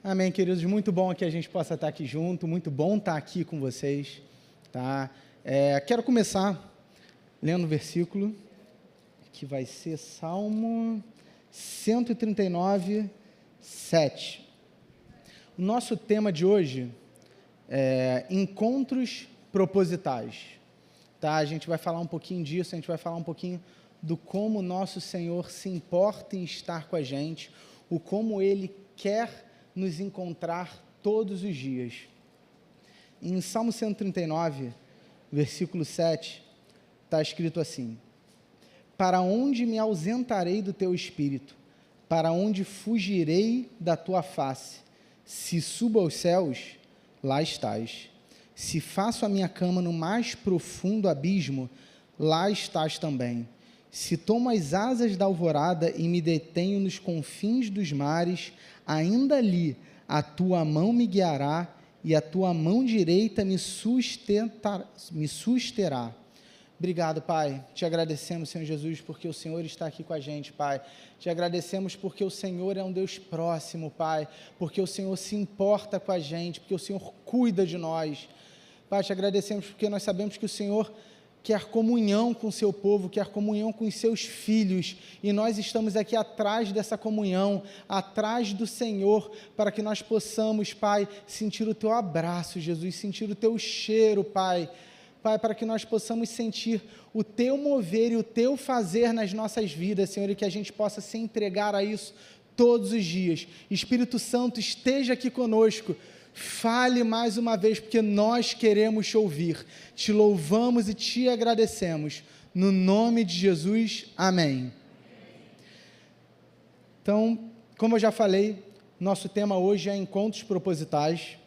Amém, queridos. Muito bom que a gente possa estar aqui junto, muito bom estar aqui com vocês, tá? Quero começar lendo o versículo, que vai ser Salmo 139, 7. O nosso tema de hoje é encontros propositais, tá? A gente vai falar um pouquinho disso, a gente vai falar um pouquinho do como o nosso Senhor se importa em estar com a gente, o como Ele quer nos encontrar todos os dias. Em Salmo 139, versículo 7, está escrito assim: para onde me ausentarei do teu espírito? Para onde fugirei da tua face? Se subo aos céus, lá estás. Se faço a minha cama no mais profundo abismo, lá estás também. Se tomo as asas da alvorada e me detenho nos confins dos mares, ainda ali a tua mão me guiará e a tua mão direita me susterá. Obrigado, Pai. Te agradecemos, Senhor Jesus, porque o Senhor está aqui com a gente, Pai. Te agradecemos porque o Senhor é um Deus próximo, Pai, porque o Senhor se importa com a gente, porque o Senhor cuida de nós. Pai, te agradecemos porque nós sabemos que o Senhor quer comunhão com o seu povo, quer comunhão com os seus filhos, e nós estamos aqui atrás dessa comunhão, atrás do Senhor, para que nós possamos, Pai, sentir o teu abraço, Jesus, sentir o teu cheiro, Pai, para que nós possamos sentir o teu mover e o teu fazer nas nossas vidas, Senhor, e que a gente possa se entregar a isso todos os dias. Espírito Santo, esteja aqui conosco. Fale mais uma vez, porque nós queremos te ouvir. Te louvamos e te agradecemos. No nome de Jesus, amém. Então, como eu já falei, nosso tema hoje é encontros propositais.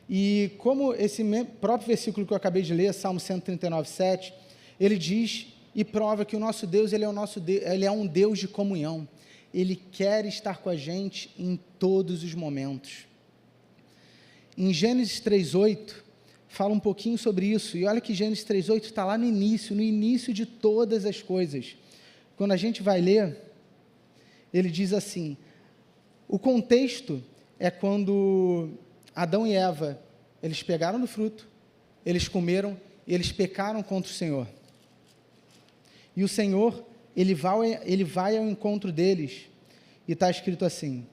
E como esse próprio versículo que eu acabei de ler, Salmo 139, 7, ele diz e prova que o nosso Deus, ele é um Deus de comunhão. Ele quer estar com a gente em todos os momentos. Em Gênesis 3:8, fala um pouquinho sobre isso, e olha que Gênesis 3:8 está lá no início de todas as coisas. Quando a gente vai ler, ele diz assim, o contexto é quando Adão e Eva, eles pegaram do fruto, eles comeram, e eles pecaram contra o Senhor. E o Senhor, ele vai ao encontro deles, e está escrito assim,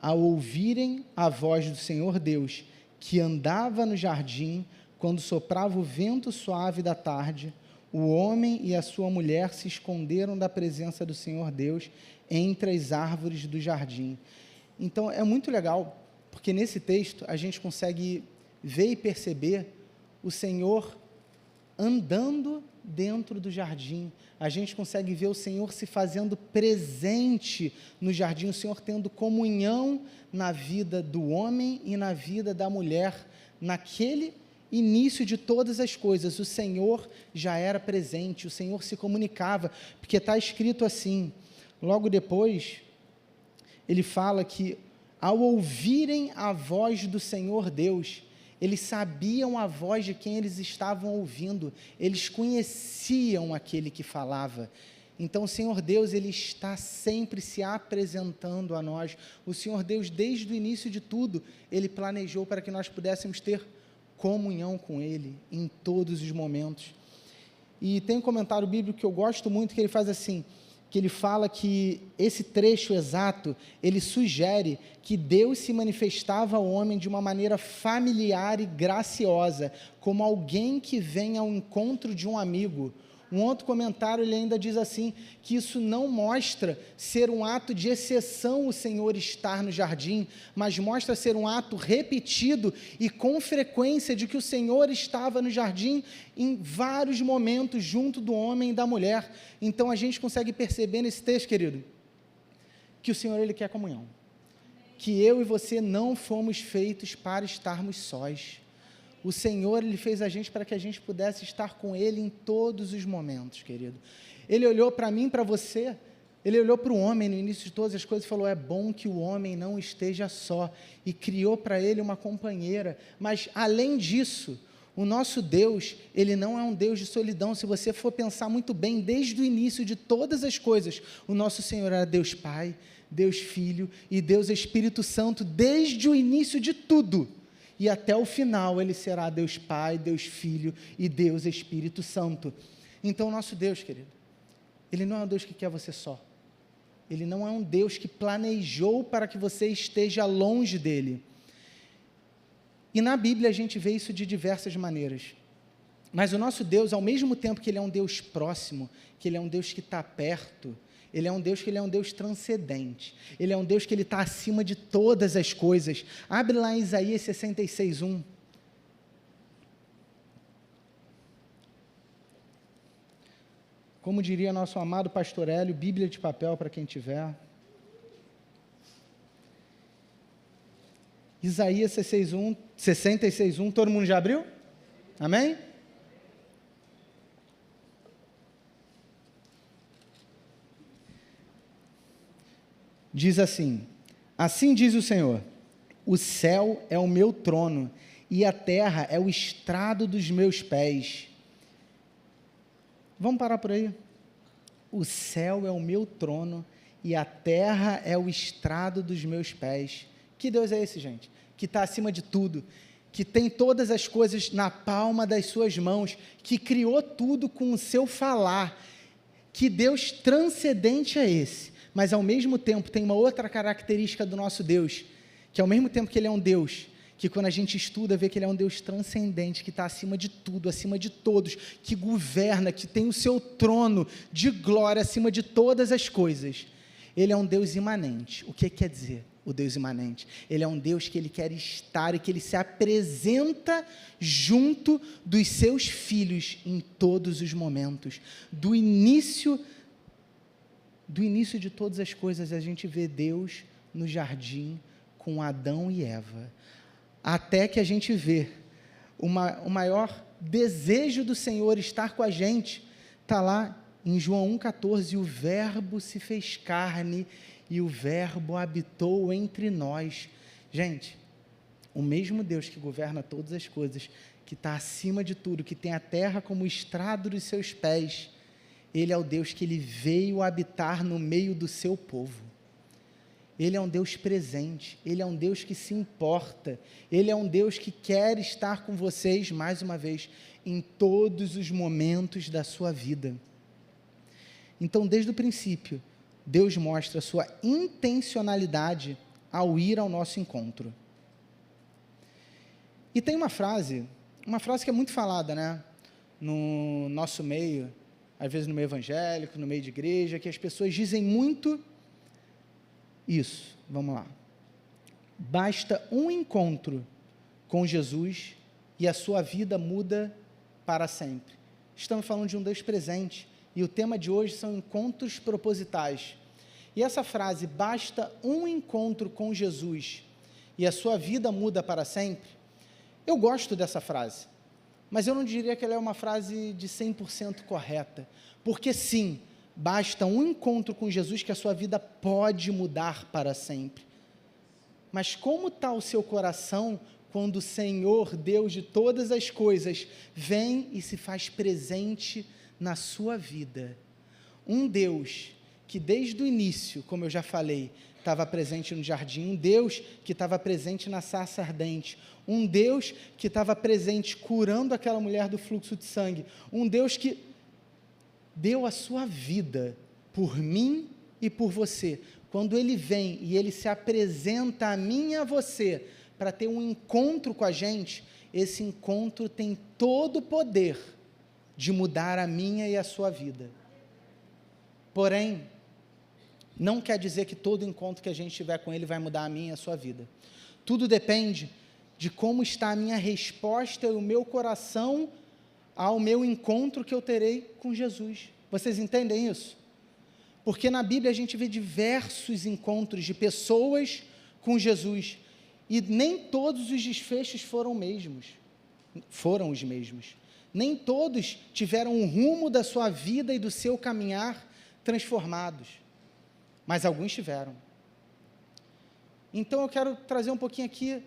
ao ouvirem a voz do Senhor Deus, que andava no jardim, quando soprava o vento suave da tarde, o homem e a sua mulher se esconderam da presença do Senhor Deus entre as árvores do jardim. Então, é muito legal, porque nesse texto a gente consegue ver e perceber o Senhor andando dentro do jardim, a gente consegue ver o Senhor se fazendo presente no jardim, o Senhor tendo comunhão na vida do homem e na vida da mulher, naquele início de todas as coisas, o Senhor já era presente, o Senhor se comunicava, porque está escrito assim, logo depois, ele fala que, ao ouvirem a voz do Senhor Deus, eles sabiam a voz de quem eles estavam ouvindo, eles conheciam aquele que falava. Então, o Senhor Deus, ele está sempre se apresentando a nós. O Senhor Deus, desde o início de tudo, ele planejou para que nós pudéssemos ter comunhão com ele em todos os momentos. E tem um comentário bíblico que eu gosto muito, que ele faz assim, que ele fala que esse trecho exato, ele sugere que Deus se manifestava ao homem de uma maneira familiar e graciosa, como alguém que vem ao encontro de um amigo. Um outro comentário, ele ainda diz assim, que isso não mostra ser um ato de exceção o Senhor estar no jardim, mas mostra ser um ato repetido e com frequência de que o Senhor estava no jardim em vários momentos junto do homem e da mulher. Então a gente consegue perceber nesse texto, querido, que o Senhor, ele quer comunhão, que eu e você não fomos feitos para estarmos sós. O Senhor, ele fez a gente para que a gente pudesse estar com ele em todos os momentos, querido. Ele olhou para mim, para você, ele olhou para o homem no início de todas as coisas e falou, é bom que o homem não esteja só, e criou para ele uma companheira. Mas, além disso, o nosso Deus, ele não é um Deus de solidão. Se você for pensar muito bem, desde o início de todas as coisas, o nosso Senhor era Deus Pai, Deus Filho e Deus Espírito Santo desde o início de tudo. E até o final ele será Deus Pai, Deus Filho e Deus Espírito Santo. Então, nosso Deus, querido, Ele não é um Deus que quer você só. Ele não é um Deus que planejou para que você esteja longe dEle. E na Bíblia a gente vê isso de diversas maneiras. Mas o nosso Deus, ao mesmo tempo que Ele é um Deus próximo, que Ele é um Deus que está perto, Ele é um Deus transcendente. Ele é um Deus que Ele está acima de todas as coisas. Abre lá em Isaías 66:1. Como diria nosso amado pastor Hélio, Bíblia de papel para quem tiver. Isaías 66:1, todo mundo já abriu? Amém? Diz assim: assim diz o Senhor, o céu é o meu trono, e a terra é o estrado dos meus pés. Vamos parar por aí? O céu é o meu trono, e a terra é o estrado dos meus pés. Que Deus é esse, gente? Que está acima de tudo, que tem todas as coisas na palma das suas mãos, que criou tudo com o seu falar. Que Deus transcendente é esse? Mas ao mesmo tempo tem uma outra característica do nosso Deus, que ao mesmo tempo que Ele é um Deus, que quando a gente estuda, vê que Ele é um Deus transcendente, que está acima de tudo, acima de todos, que governa, que tem o seu trono de glória acima de todas as coisas. Ele é um Deus imanente. O que quer dizer o Deus imanente? Ele é um Deus que Ele quer estar e que Ele se apresenta junto dos seus filhos em todos os momentos. Do início de todas as coisas, a gente vê Deus no jardim com Adão e Eva, até que a gente vê o maior desejo do Senhor estar com a gente, está lá em João 1,14, o verbo se fez carne e o verbo habitou entre nós. Gente, o mesmo Deus que governa todas as coisas, que está acima de tudo, que tem a terra como estrado dos seus pés, Ele é o Deus que Ele veio habitar no meio do seu povo. Ele é um Deus presente, Ele é um Deus que se importa, Ele é um Deus que quer estar com vocês, mais uma vez, em todos os momentos da sua vida. Então, desde o princípio, Deus mostra a sua intencionalidade ao ir ao nosso encontro. E tem uma frase que é muito falada, né, no nosso meio, às vezes no meio evangélico, no meio de igreja, que as pessoas dizem muito isso. Vamos lá. Basta um encontro com Jesus e a sua vida muda para sempre. Estamos falando de um Deus presente e o tema de hoje são encontros propositais. E essa frase, basta um encontro com Jesus e a sua vida muda para sempre, eu gosto dessa frase, mas eu não diria que ela é uma frase de 100% correta, porque sim, basta um encontro com Jesus que a sua vida pode mudar para sempre. Mas como está o seu coração quando o Senhor, Deus de todas as coisas, vem e se faz presente na sua vida? Um Deus que desde o início, como eu já falei, estava presente no jardim, um Deus que estava presente na sarça ardente, um Deus que estava presente curando aquela mulher do fluxo de sangue, um Deus que deu a sua vida por mim e por você. Quando Ele vem e Ele se apresenta a mim e a você para ter um encontro com a gente, esse encontro tem todo o poder de mudar a minha e a sua vida. Porém, não quer dizer que todo encontro que a gente tiver com Ele vai mudar a minha e a sua vida. Tudo depende de como está a minha resposta e o meu coração ao meu encontro que eu terei com Jesus. Vocês entendem isso? Porque na Bíblia a gente vê diversos encontros de pessoas com Jesus, e nem todos os desfechos foram os mesmos. Nem todos tiveram o rumo da sua vida e do seu caminhar transformados, mas alguns tiveram. Então eu quero trazer um pouquinho aqui,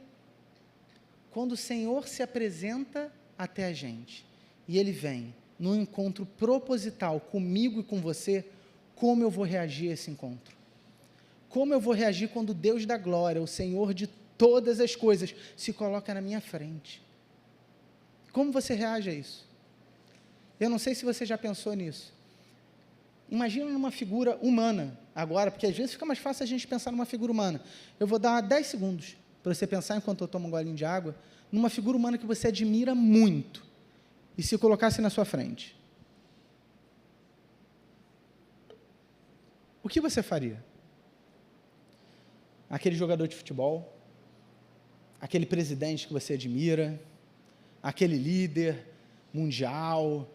quando o Senhor se apresenta até a gente, e Ele vem num encontro proposital comigo e com você, como eu vou reagir a esse encontro? Como eu vou reagir quando o Deus da glória, o Senhor de todas as coisas, se coloca na minha frente? Como você reage a isso? Eu não sei se você já pensou nisso. Imagina numa figura humana, agora, porque às vezes fica mais fácil a gente pensar numa figura humana. Eu vou dar 10 segundos para você pensar, enquanto eu tomo um golinho de água, numa figura humana que você admira muito, e se colocasse na sua frente. O que você faria? Aquele jogador de futebol, aquele presidente que você admira, aquele líder mundial,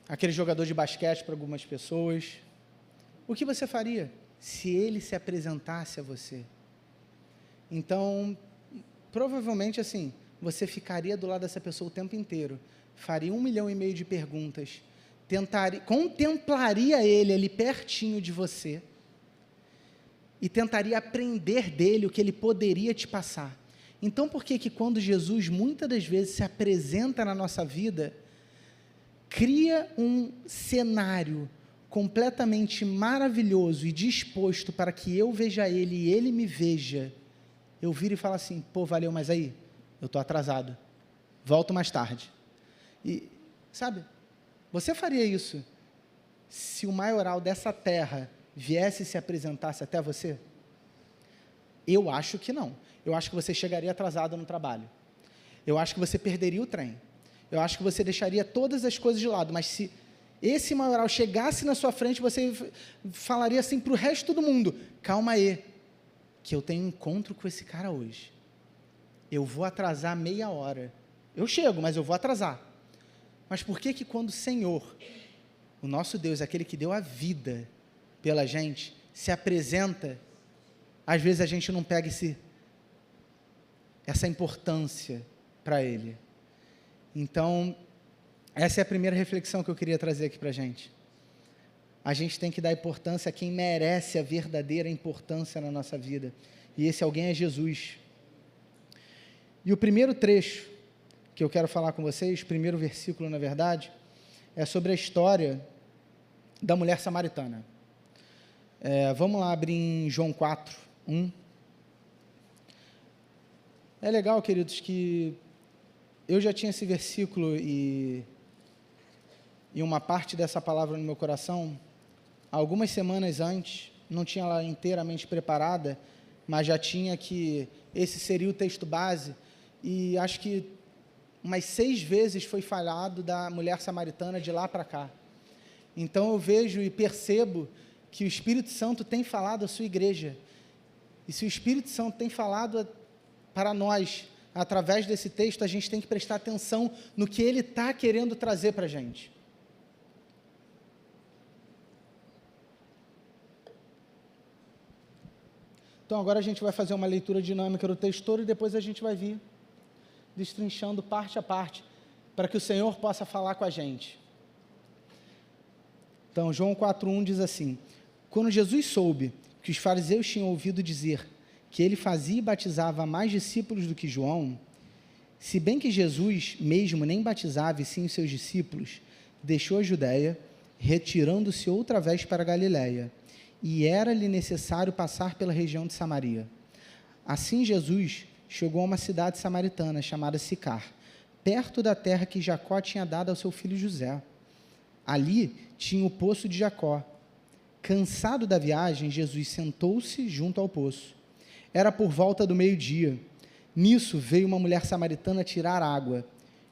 aquele jogador de basquete para algumas pessoas. O que você faria se ele se apresentasse a você? Então, provavelmente assim, você ficaria do lado dessa pessoa o tempo inteiro, faria 1,5 milhão de perguntas, contemplaria ele ali pertinho de você e tentaria aprender dele o que ele poderia te passar. Então, por que quando Jesus muitas das vezes se apresenta na nossa vida, cria um cenário completamente maravilhoso e disposto para que eu veja ele e ele me veja, eu viro e falo assim, pô, valeu, mas aí, eu estou atrasado, volto mais tarde. E, sabe, você faria isso se o maioral dessa terra viesse e se apresentasse até você? Eu acho que não. Eu acho que você chegaria atrasado no trabalho. Eu acho que você perderia o trem. Eu acho que você deixaria todas as coisas de lado, mas se esse maioral chegasse na sua frente, você falaria assim para o resto do mundo, calma aí, que eu tenho um encontro com esse cara hoje. Eu vou atrasar meia hora. Eu chego, mas eu vou atrasar. Mas por que quando o Senhor, o nosso Deus, aquele que deu a vida pela gente, se apresenta, às vezes a gente não pega essa importância para Ele? Então, essa é a primeira reflexão que eu queria trazer aqui para a gente. A gente tem que dar importância a quem merece a verdadeira importância na nossa vida. E esse alguém é Jesus. E o primeiro trecho que eu quero falar com vocês, primeiro versículo, na verdade, é sobre a história da mulher samaritana. Vamos lá abrir em João 4, 1. É legal, queridos, que eu já tinha esse versículo e uma parte dessa palavra no meu coração algumas semanas antes, não tinha ela inteiramente preparada, mas já tinha que esse seria o texto base, e acho que umas 6 vezes foi falado da mulher samaritana de lá para cá. Então eu vejo e percebo que o Espírito Santo tem falado à sua igreja, e se o Espírito Santo tem falado para nós, através desse texto, a gente tem que prestar atenção no que ele está querendo trazer para a gente. Então agora a gente vai fazer uma leitura dinâmica do texto todo e depois a gente vai vir destrinchando parte a parte, para que o Senhor possa falar com a gente. Então, João 4,1 diz assim: quando Jesus soube que os fariseus tinham ouvido dizer que ele fazia e batizava mais discípulos do que João, se bem que Jesus mesmo nem batizava e sim os seus discípulos, deixou a Judéia, retirando-se outra vez para a Galiléia, e era-lhe necessário passar pela região de Samaria. Assim Jesus chegou a uma cidade samaritana chamada Sicar, perto da terra que Jacó tinha dado ao seu filho José. Ali tinha o poço de Jacó. Cansado da viagem, Jesus sentou-se junto ao poço. Era por volta do meio-dia. Nisso veio uma mulher samaritana tirar água.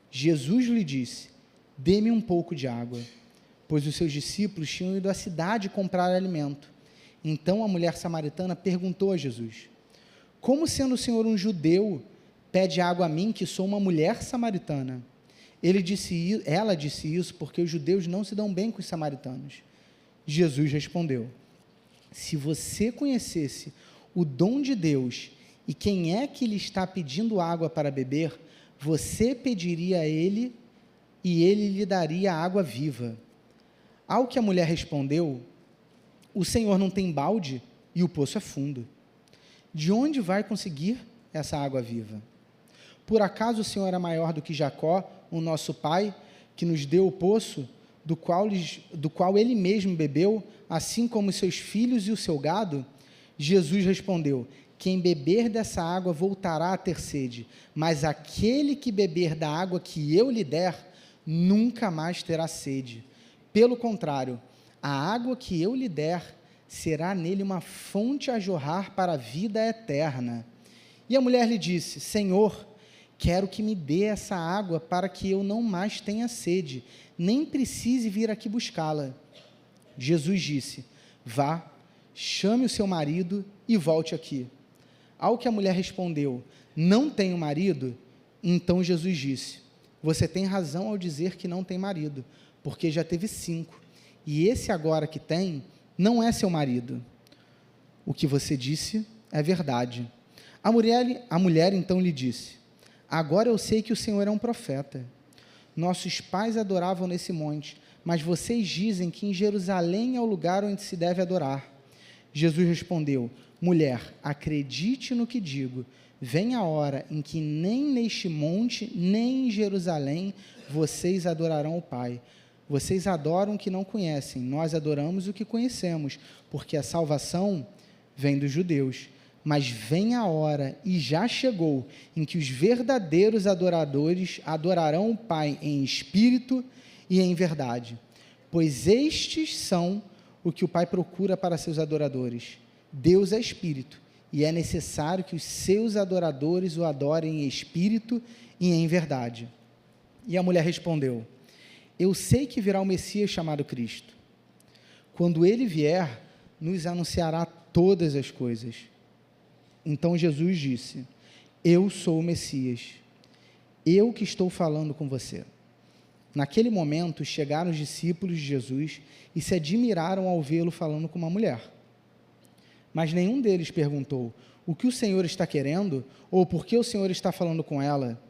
Jesus lhe disse: dê-me um pouco de água, pois os seus discípulos tinham ido à cidade comprar alimento. Então a mulher samaritana perguntou a Jesus: como sendo o Senhor um judeu, pede água a mim, que sou uma mulher samaritana? Ela disse isso porque os judeus não se dão bem com os samaritanos. Jesus respondeu: se você conhecesse o dom de Deus e quem é que lhe está pedindo água para beber, você pediria a ele e ele lhe daria água viva. Ao que a mulher respondeu: o Senhor não tem balde e o poço é fundo. De onde vai conseguir essa água viva? Por acaso o Senhor é maior do que Jacó, o nosso pai, que nos deu o poço, do qual ele mesmo bebeu, assim como os seus filhos e o seu gado? Jesus respondeu: quem beber dessa água voltará a ter sede, mas aquele que beber da água que eu lhe der, nunca mais terá sede. Pelo contrário, a água que eu lhe der será nele uma fonte a jorrar para a vida eterna. E a mulher lhe disse: Senhor, quero que me dê essa água para que eu não mais tenha sede, nem precise vir aqui buscá-la. Jesus disse: vá, chame o seu marido e volte aqui. Ao que a mulher respondeu: não tenho marido. Então Jesus disse: você tem razão ao dizer que não tem marido, porque já teve 5, e esse agora que tem não é seu marido. O que você disse é verdade. A mulher então lhe disse: agora eu sei que o Senhor é um profeta. Nossos pais adoravam nesse monte, mas vocês dizem que em Jerusalém é o lugar onde se deve adorar. Jesus respondeu: mulher, acredite no que digo. Vem a hora em que nem neste monte, nem em Jerusalém, vocês adorarão o Pai. Vocês adoram o que não conhecem, nós adoramos o que conhecemos, porque a salvação vem dos judeus. Mas vem a hora, e já chegou, em que os verdadeiros adoradores adorarão o Pai em espírito e em verdade, pois estes são o que o Pai procura para seus adoradores. Deus é espírito, e é necessário que os seus adoradores o adorem em espírito e em verdade. E a mulher respondeu: eu sei que virá o Messias chamado Cristo. Quando ele vier, nos anunciará todas as coisas. Então Jesus disse: eu sou o Messias, eu que estou falando com você. Naquele momento chegaram os discípulos de Jesus e se admiraram ao vê-lo falando com uma mulher. Mas nenhum deles perguntou: o que o Senhor está querendo? Ou por que o Senhor está falando com ela?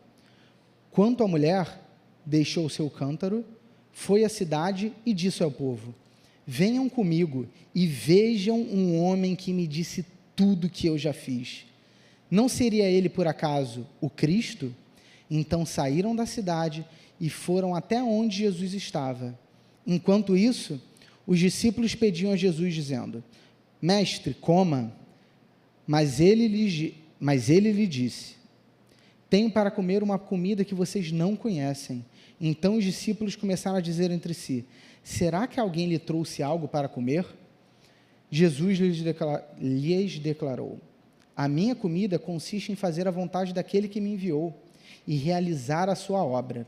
Quanto à mulher, deixou o seu cântaro, foi à cidade e disse ao povo: venham comigo e vejam um homem que me disse tudo que eu já fiz. Não seria ele, por acaso, o Cristo? Então saíram da cidade e foram até onde Jesus estava. Enquanto isso, os discípulos pediam a Jesus, dizendo: mestre, coma. Mas ele lhe disse: tenho para comer uma comida que vocês não conhecem. Então os discípulos começaram a dizer entre si: será que alguém lhe trouxe algo para comer? Jesus lhes declarou: a minha comida consiste em fazer a vontade daquele que me enviou e realizar a sua obra.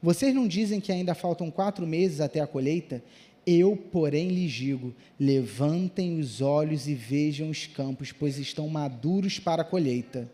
Vocês não dizem que ainda faltam 4 meses até a colheita? Eu, porém, lhes digo: levantem os olhos e vejam os campos, pois estão maduros para a colheita.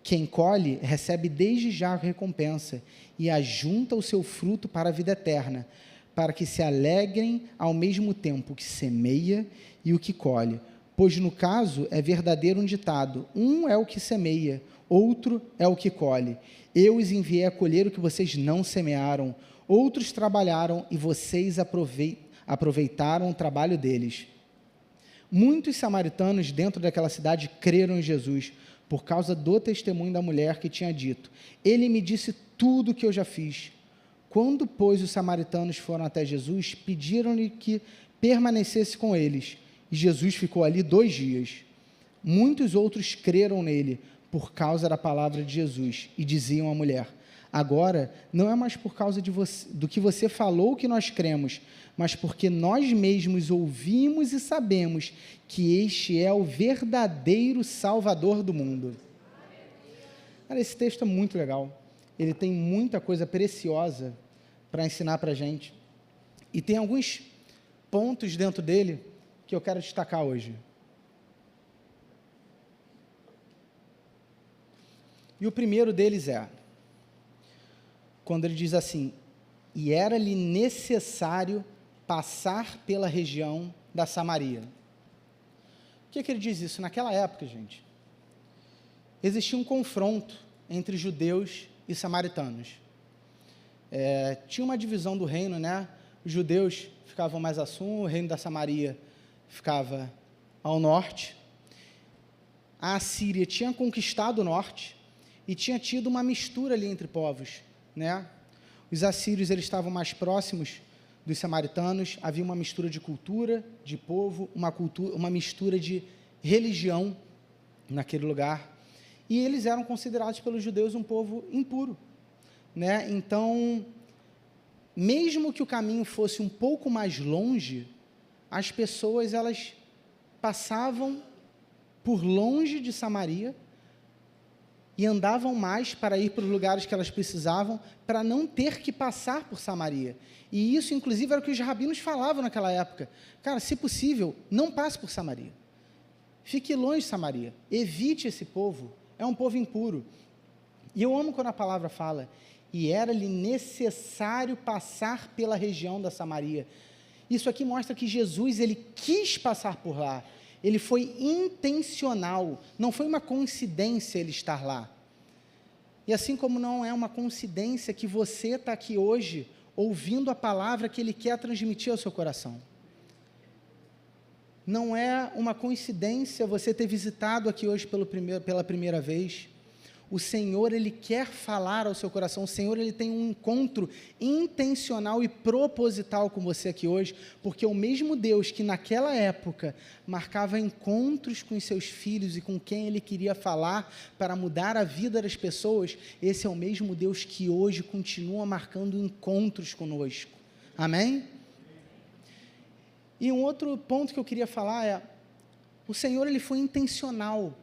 Quem colhe recebe desde já a recompensa e ajunta o seu fruto para a vida eterna, para que se alegrem ao mesmo tempo que semeia e o que colhe. Pois no caso é verdadeiro um ditado: um é o que semeia, outro é o que colhe. Eu os enviei a colher o que vocês não semearam, outros trabalharam e vocês aproveitaram o trabalho deles. Muitos samaritanos dentro daquela cidade creram em Jesus, por causa do testemunho da mulher que tinha dito: ele me disse tudo o que eu já fiz. Quando, pois, os samaritanos foram até Jesus, pediram-lhe que permanecesse com eles, e Jesus ficou ali 2 dias. Muitos outros creram nele, por causa da palavra de Jesus, e diziam à mulher: agora, não é mais por causa do que você falou que nós cremos, mas porque nós mesmos ouvimos e sabemos que este é o verdadeiro Salvador do mundo. Cara, esse texto é muito legal. Ele tem muita coisa preciosa para ensinar para a gente. E tem alguns pontos dentro dele que eu quero destacar hoje. E o primeiro deles é, quando ele diz assim: e era-lhe necessário passar pela região da Samaria. Por que ele diz isso? Naquela época, gente, existia um confronto entre judeus e samaritanos. Tinha uma divisão do reino, né? Os judeus ficavam mais a sul, o reino da Samaria ficava ao norte. A Assíria tinha conquistado o norte e tinha tido uma mistura ali entre povos, né? Os assírios, eles estavam mais próximos dos samaritanos, havia uma mistura de cultura, de povo, uma mistura de religião naquele lugar, e eles eram considerados pelos judeus um povo impuro, né? Então, mesmo que o caminho fosse um pouco mais longe, as pessoas, elas passavam por longe de Samaria e andavam mais para ir para os lugares que elas precisavam, para não ter que passar por Samaria. E isso, inclusive, era o que os rabinos falavam naquela época. Cara, se possível, não passe por Samaria. Fique longe de Samaria. Evite esse povo. É um povo impuro. E eu amo quando a palavra fala, e era-lhe necessário passar pela região da Samaria. Isso aqui mostra que Jesus, ele quis passar por lá. Ele foi intencional. Não foi uma coincidência ele estar lá. E assim como não é uma coincidência que você está aqui hoje, ouvindo a palavra que ele quer transmitir ao seu coração. Não é uma coincidência você ter visitado aqui hoje pela primeira vez. O Senhor, ele quer falar ao seu coração. O Senhor, ele tem um encontro intencional e proposital com você aqui hoje, porque o mesmo Deus que naquela época marcava encontros com os seus filhos e com quem ele queria falar para mudar a vida das pessoas, esse é o mesmo Deus que hoje continua marcando encontros conosco. Amém? E um outro ponto que eu queria falar é, o Senhor, ele foi intencional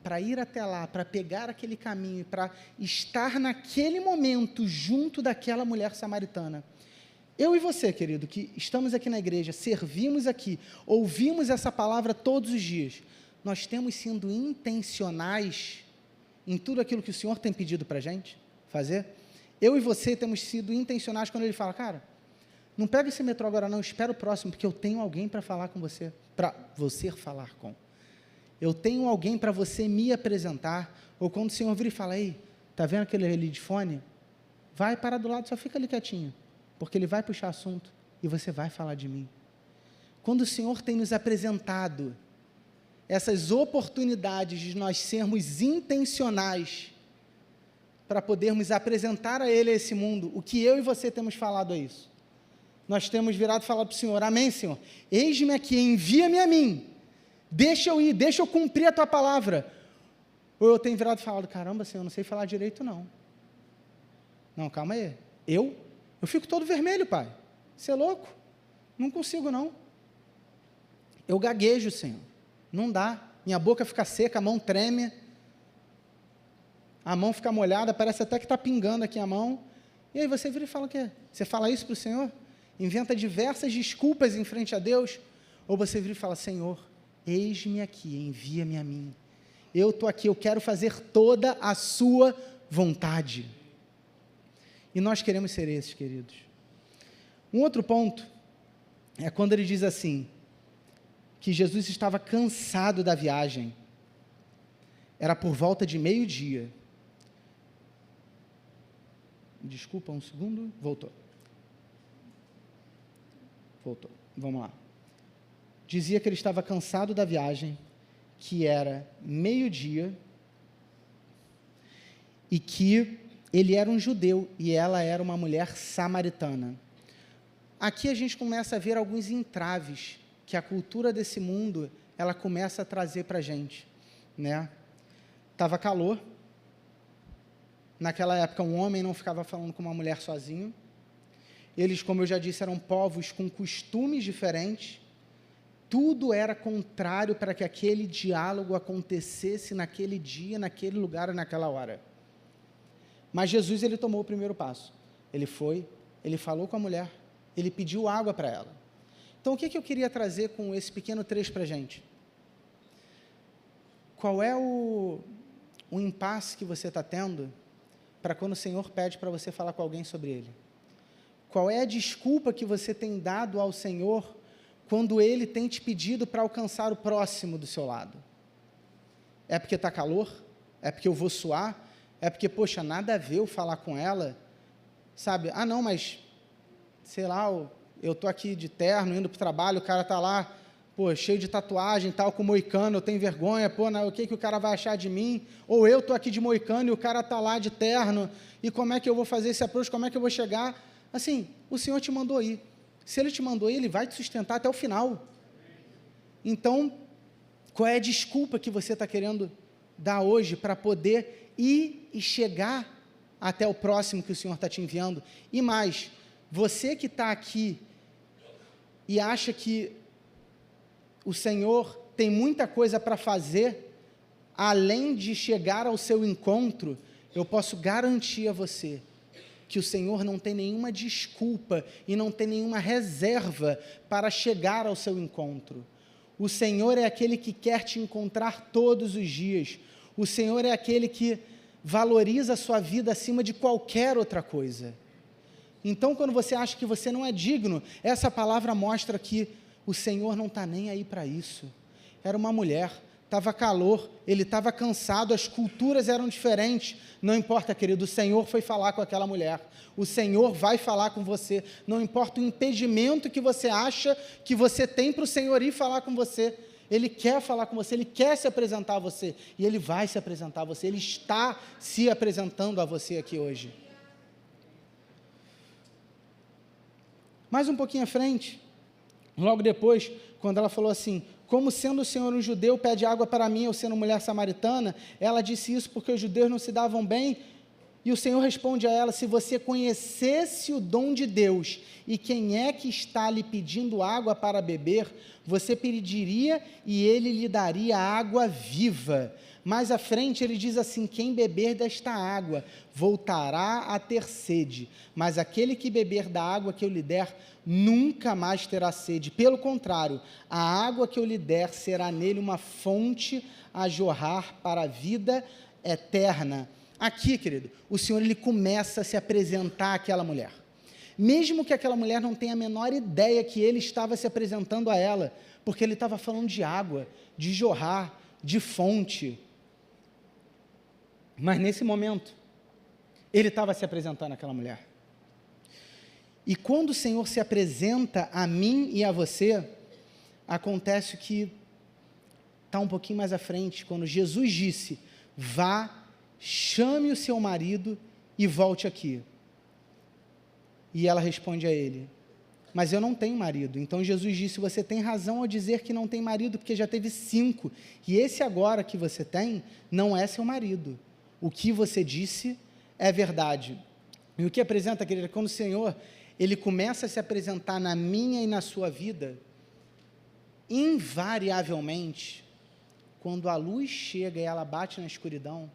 para ir até lá, para pegar aquele caminho, para estar naquele momento junto daquela mulher samaritana. Eu e você, querido, que estamos aqui na igreja, servimos aqui, ouvimos essa palavra todos os dias, nós temos sido intencionais em tudo aquilo que o Senhor tem pedido para a gente fazer? Eu e você temos sido intencionais quando Ele fala, cara, não pega esse metrô agora não, espera o próximo, porque eu tenho alguém para falar com você, para você falar com. Eu tenho alguém para você me apresentar, ou quando o Senhor vira e fala, ei, está vendo aquele ali de fone? Vai parar do lado, só fica ali quietinho, porque ele vai puxar assunto, e você vai falar de mim. Quando o Senhor tem nos apresentado essas oportunidades de nós sermos intencionais, para podermos apresentar a Ele, a esse mundo, o que eu e você temos falado é isso. Nós temos virado e falado para o Senhor, amém, Senhor? Eis-me aqui, envia-me a mim. Deixa eu ir, deixa eu cumprir a tua palavra. Ou eu tenho virado e falado, caramba, Senhor, eu não sei falar direito, não. Não, calma aí. Eu fico todo vermelho, Pai. Você é louco? Não consigo, não. Eu gaguejo, Senhor. Não dá. Minha boca fica seca, a mão treme. A mão fica molhada, parece até que está pingando aqui a mão. E aí você vira e fala o quê? Você fala isso para o Senhor? Inventa diversas desculpas em frente a Deus? Ou você vira e fala, Senhor, eis-me aqui, envia-me a mim. Eu estou aqui, eu quero fazer toda a sua vontade. E nós queremos ser esses, queridos. Um outro ponto é quando ele diz assim, que Jesus estava cansado da viagem. Era por volta de meio-dia. Desculpa, um segundo. Voltou. Vamos lá. Dizia que ele estava cansado da viagem, que era meio-dia, e que ele era um judeu, e ela era uma mulher samaritana. Aqui a gente começa a ver alguns entraves, que a cultura desse mundo, ela começa a trazer para a gente, né? Estava calor, naquela época um homem não ficava falando com uma mulher sozinho, eles, como eu já disse, eram povos com costumes diferentes, tudo era contrário para que aquele diálogo acontecesse naquele dia, naquele lugar e naquela hora. Mas Jesus, ele tomou o primeiro passo. Ele foi, ele falou com a mulher, ele pediu água para ela. Então, o que eu queria trazer com esse pequeno trecho para a gente? Qual é o impasse que você está tendo para quando o Senhor pede para você falar com alguém sobre Ele? Qual é a desculpa que você tem dado ao Senhor quando Ele tem te pedido para alcançar o próximo do seu lado? É porque está calor? É porque eu vou suar? É porque, poxa, nada a ver eu falar com ela? Sabe? Ah, não, mas, sei lá, eu estou aqui de terno, indo para o trabalho, o cara está lá, pô, cheio de tatuagem, tal, com moicano, eu tenho vergonha, pô, o que o cara vai achar de mim? Ou eu estou aqui de moicano e o cara está lá de terno, e como é que eu vou fazer esse approach, como é que eu vou chegar? Assim, o Senhor te mandou ir. Se Ele te mandou ir, Ele vai te sustentar até o final. Então, qual é a desculpa que você está querendo dar hoje para poder ir e chegar até o próximo que o Senhor está te enviando? E mais, você que está aqui e acha que o Senhor tem muita coisa para fazer, além de chegar ao seu encontro, eu posso garantir a você que o Senhor não tem nenhuma desculpa e não tem nenhuma reserva para chegar ao seu encontro. O Senhor é aquele que quer te encontrar todos os dias. O Senhor é aquele que valoriza a sua vida acima de qualquer outra coisa. Então, quando você acha que você não é digno, essa palavra mostra que o Senhor não está nem aí para isso. Era uma mulher, estava calor, ele estava cansado, as culturas eram diferentes. Não importa, querido, o Senhor foi falar com aquela mulher. O Senhor vai falar com você. Não importa o impedimento que você acha que você tem para o Senhor ir falar com você. Ele quer falar com você, Ele quer se apresentar a você. E Ele vai se apresentar a você. Ele está se apresentando a você aqui hoje. Mais um pouquinho à frente, logo depois, quando ela falou assim, como sendo o Senhor um judeu, pede água para mim, eu sendo mulher samaritana, ela disse isso porque os judeus não se davam bem, e o Senhor responde a ela, se você conhecesse o dom de Deus, e quem é que está lhe pedindo água para beber, você pediria e ele lhe daria água viva. Mais à frente ele diz assim, quem beber desta água, voltará a ter sede, mas aquele que beber da água que eu lhe der, nunca mais terá sede. Pelo contrário, a água que eu lhe der será nele uma fonte a jorrar para a vida eterna. Aqui, querido, o Senhor ele começa a se apresentar àquela mulher. Mesmo que aquela mulher não tenha a menor ideia que ele estava se apresentando a ela, porque ele estava falando de água, de jorrar, de fonte. Mas nesse momento, ele estava se apresentando àquela mulher. E quando o Senhor se apresenta a mim e a você, acontece que está um pouquinho mais à frente, quando Jesus disse, vá, chame o seu marido e volte aqui. E ela responde a ele, mas eu não tenho marido. Então Jesus disse, você tem razão ao dizer que não tem marido, porque já teve 5, e esse agora que você tem, não é seu marido. O que você disse é verdade. E o que apresenta, querida, quando o Senhor, Ele começa a se apresentar na minha e na sua vida, invariavelmente, quando a luz chega e ela bate na escuridão,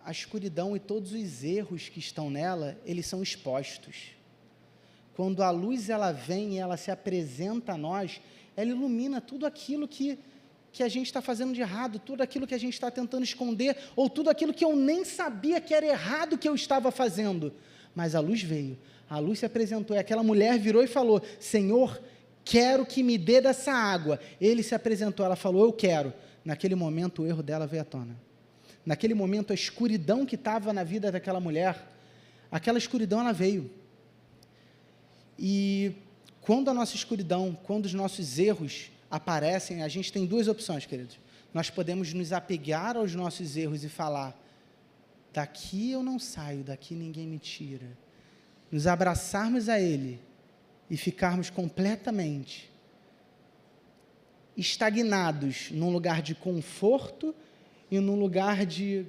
a escuridão e todos os erros que estão nela, eles são expostos. Quando a luz ela vem e ela se apresenta a nós, ela ilumina tudo aquilo que a gente está fazendo de errado, tudo aquilo que a gente está tentando esconder, ou tudo aquilo que eu nem sabia que era errado que eu estava fazendo. Mas a luz veio, a luz se apresentou, e aquela mulher virou e falou, Senhor, quero que me dê dessa água. Ele se apresentou, ela falou, eu quero. Naquele momento o erro dela veio à tona. Naquele momento a escuridão que estava na vida daquela mulher, aquela escuridão ela veio. E quando a nossa escuridão, quando os nossos erros aparecem, a gente tem 2 opções, queridos. Nós podemos nos apegar aos nossos erros e falar, daqui eu não saio, daqui ninguém me tira. Nos abraçarmos a Ele e ficarmos completamente estagnados num lugar de conforto e num lugar de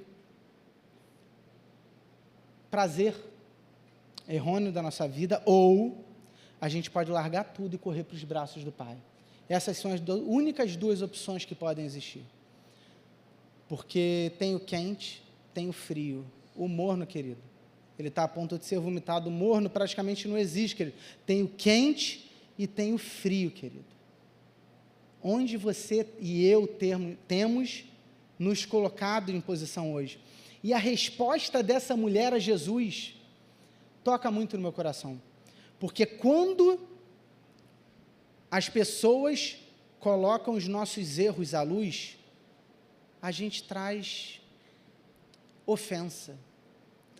prazer errôneo da nossa vida, ou a gente pode largar tudo e correr para os braços do Pai. Essas são as únicas 2 opções que podem existir. Porque tem o quente, tem o frio. O morno, querido, ele está a ponto de ser vomitado. O morno praticamente não existe, querido. Tem o quente e tem o frio, querido. Onde você e eu temos nos colocado em posição hoje? E a resposta dessa mulher a Jesus toca muito no meu coração. Porque quando as pessoas colocam os nossos erros à luz, a gente traz ofensa,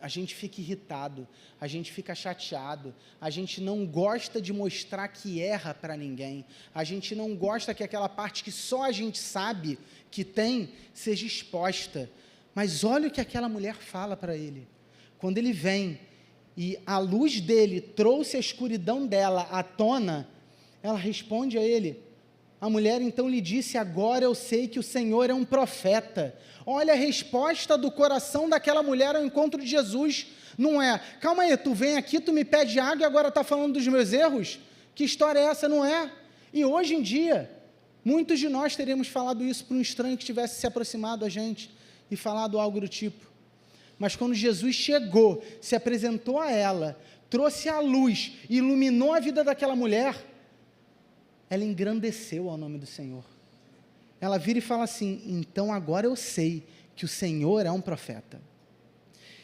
a gente fica irritado, a gente fica chateado, a gente não gosta de mostrar que erra para ninguém, a gente não gosta que aquela parte que só a gente sabe que tem, seja exposta. Mas olha o que aquela mulher fala para ele, quando ele vem e a luz dele trouxe a escuridão dela à tona, ela responde a ele. A mulher então lhe disse: agora eu sei que o Senhor é um profeta. Olha a resposta do coração daquela mulher ao encontro de Jesus. Não é, calma aí, tu vem aqui, tu me pede água e agora está falando dos meus erros? Que história é essa? Não é. E hoje em dia, muitos de nós teríamos falado isso para um estranho que tivesse se aproximado a gente e falado algo do tipo. Mas quando Jesus chegou, se apresentou a ela, trouxe a luz, iluminou a vida daquela mulher, ela engrandeceu ao nome do Senhor. Ela vira e fala assim: então agora eu sei que o Senhor é um profeta.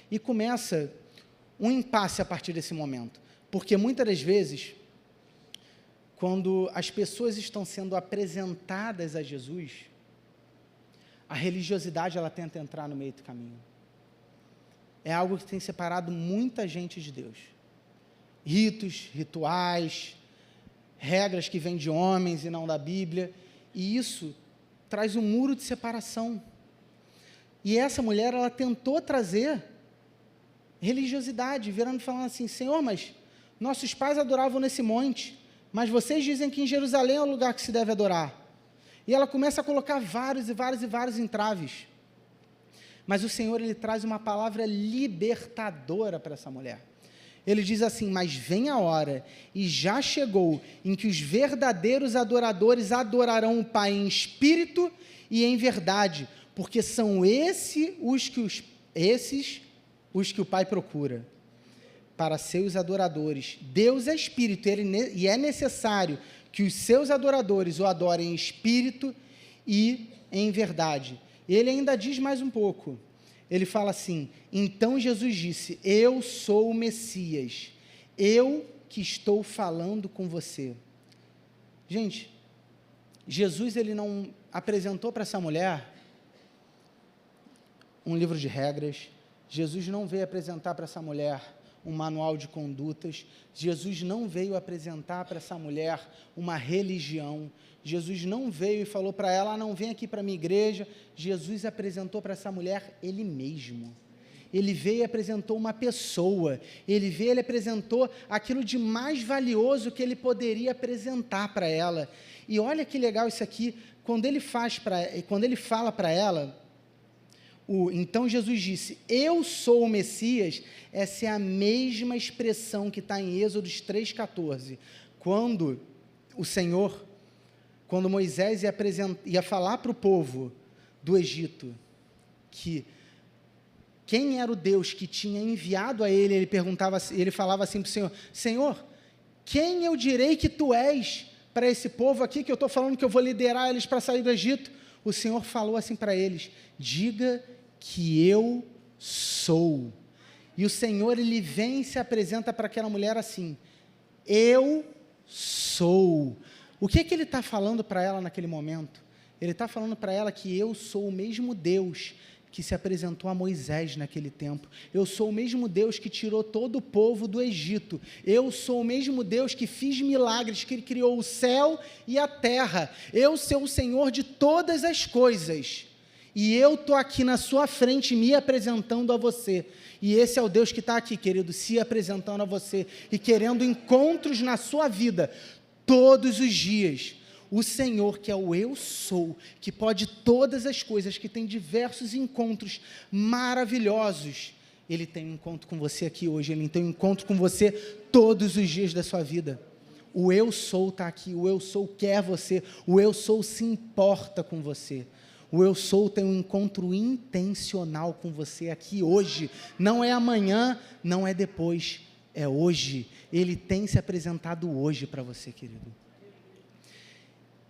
E começa um impasse a partir desse momento, porque muitas das vezes, quando as pessoas estão sendo apresentadas a Jesus, a religiosidade ela tenta entrar no meio do caminho. É algo que tem separado muita gente de Deus. Ritos, rituais, regras que vêm de homens e não da Bíblia, e isso traz um muro de separação. E essa mulher, ela tentou trazer religiosidade, virando e falando assim: Senhor, mas nossos pais adoravam nesse monte, mas vocês dizem que em Jerusalém é o lugar que se deve adorar. E ela começa a colocar vários entraves. Mas o Senhor, ele traz uma palavra libertadora para essa mulher. Ele diz assim: mas vem a hora, e já chegou, em que os verdadeiros adoradores adorarão o Pai em espírito e em verdade, porque são esses os que o Pai procura para seus adoradores. Deus é espírito, e é necessário que os seus adoradores o adorem em espírito e em verdade. Ele ainda diz mais um pouco. Ele fala assim: então Jesus disse: eu sou o Messias, eu que estou falando com você. Gente, Jesus, ele não apresentou para essa mulher um livro de regras. Jesus não veio apresentar para essa mulher um manual de condutas. Jesus não veio apresentar para essa mulher uma religião. Jesus não veio e falou para ela: não, vem aqui para a minha igreja. Jesus apresentou para essa mulher Ele mesmo. Ele veio e apresentou uma pessoa. Ele veio e ele apresentou aquilo de mais valioso que ele poderia apresentar para ela. E olha que legal isso aqui, quando ele fala para ela, então Jesus disse: eu sou o Messias. Essa é a mesma expressão que está em Êxodo 3,14, quando Moisés ia falar para o povo do Egito que quem era o Deus que tinha enviado a ele, ele falava assim para o Senhor: Senhor, quem eu direi que tu és para esse povo aqui, que eu estou falando que eu vou liderar eles para sair do Egito? O Senhor falou assim para eles: diga que eu sou. E o Senhor, ele vem e se apresenta para aquela mulher assim: eu sou. O que ele está falando para ela naquele momento? Ele está falando para ela que eu sou o mesmo Deus que se apresentou a Moisés naquele tempo. Eu sou o mesmo Deus que tirou todo o povo do Egito. Eu sou o mesmo Deus que fiz milagres, que criou o céu e a terra. Eu sou o Senhor de todas as coisas. E eu estou aqui na sua frente me apresentando a você. E esse é o Deus que está aqui, querido, se apresentando a você e querendo encontros na sua vida todos os dias. O Senhor, que é o eu sou, que pode todas as coisas, que tem diversos encontros maravilhosos, Ele tem um encontro com você aqui hoje, Ele tem um encontro com você todos os dias da sua vida. O eu sou está aqui, o eu sou quer você, o eu sou se importa com você. O eu sou tem um encontro intencional com você aqui hoje, não é amanhã, não é depois, é hoje. Ele tem se apresentado hoje para você, querido.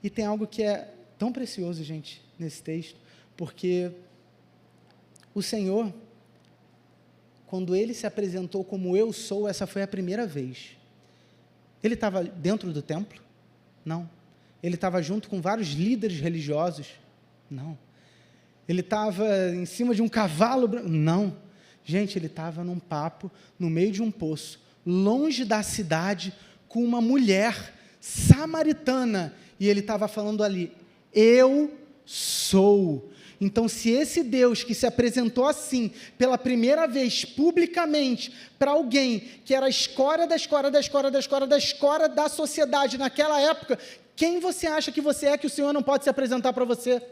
E tem algo que é tão precioso, gente, nesse texto, porque o Senhor, quando Ele se apresentou como eu sou, essa foi a primeira vez. Ele estava dentro do templo? Não. Ele estava junto com vários líderes religiosos? Não. Ele estava em cima de um cavalo branco? Não. Gente, ele estava num papo, no meio de um poço, longe da cidade, com uma mulher samaritana, e ele estava falando ali: eu sou. Então, se esse Deus que se apresentou assim, pela primeira vez, publicamente, para alguém que era a escória da escória da escória da escória da escória da sociedade naquela época, quem você acha que você é que o Senhor não pode se apresentar para você?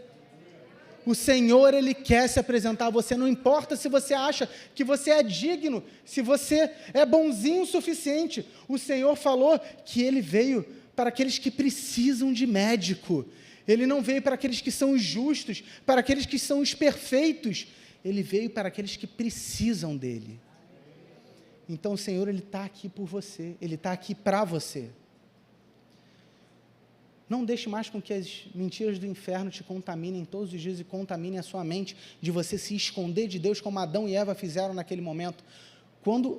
O Senhor, Ele quer se apresentar a você, não importa se você acha que você é digno, se você é bonzinho o suficiente. O Senhor falou que Ele veio para aqueles que precisam de médico. Ele não veio para aqueles que são os justos, para aqueles que são os perfeitos. Ele veio para aqueles que precisam dEle. Então o Senhor, Ele está aqui por você, Ele está aqui para você. Não deixe mais com que as mentiras do inferno te contaminem todos os dias e contaminem a sua mente de você se esconder de Deus como Adão e Eva fizeram naquele momento. Quando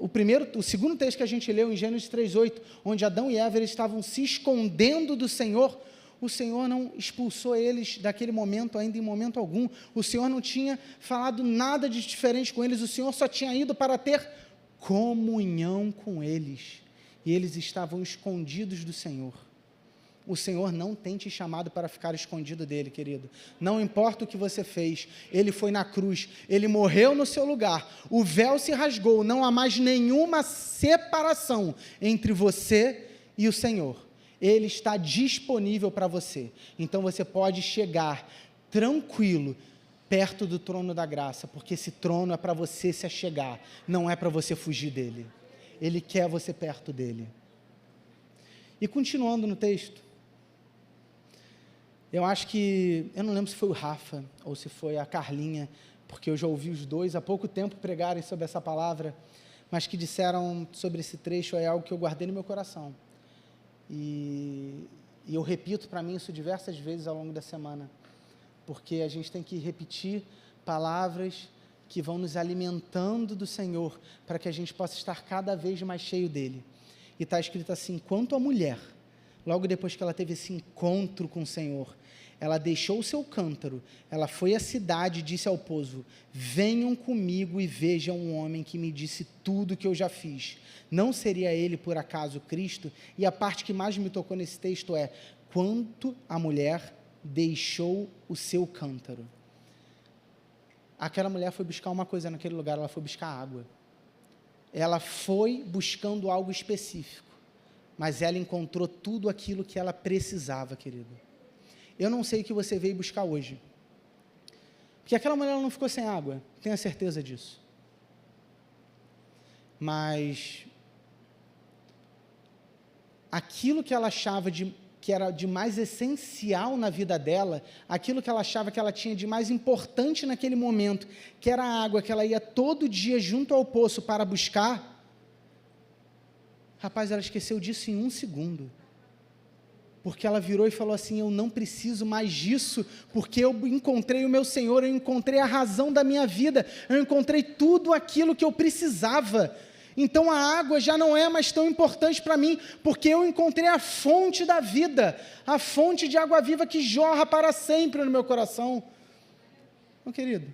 o segundo texto que a gente leu em Gênesis 3:8, onde Adão e Eva eles estavam se escondendo do Senhor, o Senhor não expulsou eles daquele momento ainda em momento algum. O Senhor não tinha falado nada de diferente com eles, o Senhor só tinha ido para ter comunhão com eles. E eles estavam escondidos do Senhor. O Senhor não tem te chamado para ficar escondido dEle, querido. Não importa o que você fez, Ele foi na cruz, Ele morreu no seu lugar, o véu se rasgou, não há mais nenhuma separação entre você e o Senhor. Ele está disponível para você. Então você pode chegar tranquilo, perto do trono da graça, porque esse trono é para você se achegar, não é para você fugir dele. Ele quer você perto dele. E continuando no texto, eu acho que, eu não lembro se foi o Rafa ou se foi a Carlinha, porque eu já ouvi os dois há pouco tempo pregarem sobre essa palavra, mas que disseram sobre esse trecho, é algo que eu guardei no meu coração. E eu repito para mim isso diversas vezes ao longo da semana, porque a gente tem que repetir palavras que vão nos alimentando do Senhor, para que a gente possa estar cada vez mais cheio dEle. E está escrito assim: quanto a mulher, logo depois que ela teve esse encontro com o Senhor, ela deixou o seu cântaro, ela foi à cidade e disse ao povo: venham comigo e vejam um homem que me disse tudo o que eu já fiz. Não seria ele, por acaso, Cristo? E a parte que mais me tocou nesse texto é: quanto a mulher deixou o seu cântaro. Aquela mulher foi buscar uma coisa naquele lugar, ela foi buscar água. Ela foi buscando algo específico, mas ela encontrou tudo aquilo que ela precisava, querido. Eu não sei o que você veio buscar hoje, porque aquela mulher não ficou sem água, tenho a certeza disso. Mas aquilo que ela achava que era de mais essencial na vida dela, aquilo que ela achava que ela tinha de mais importante naquele momento, que era a água que ela ia todo dia junto ao poço para buscar, rapaz, ela esqueceu disso em 1 segundo, porque ela virou e falou assim: eu não preciso mais disso, porque eu encontrei o meu Senhor, eu encontrei a razão da minha vida, eu encontrei tudo aquilo que eu precisava. Então a água já não é mais tão importante para mim, porque eu encontrei a fonte da vida, a fonte de água viva que jorra para sempre no meu coração. Meu querido,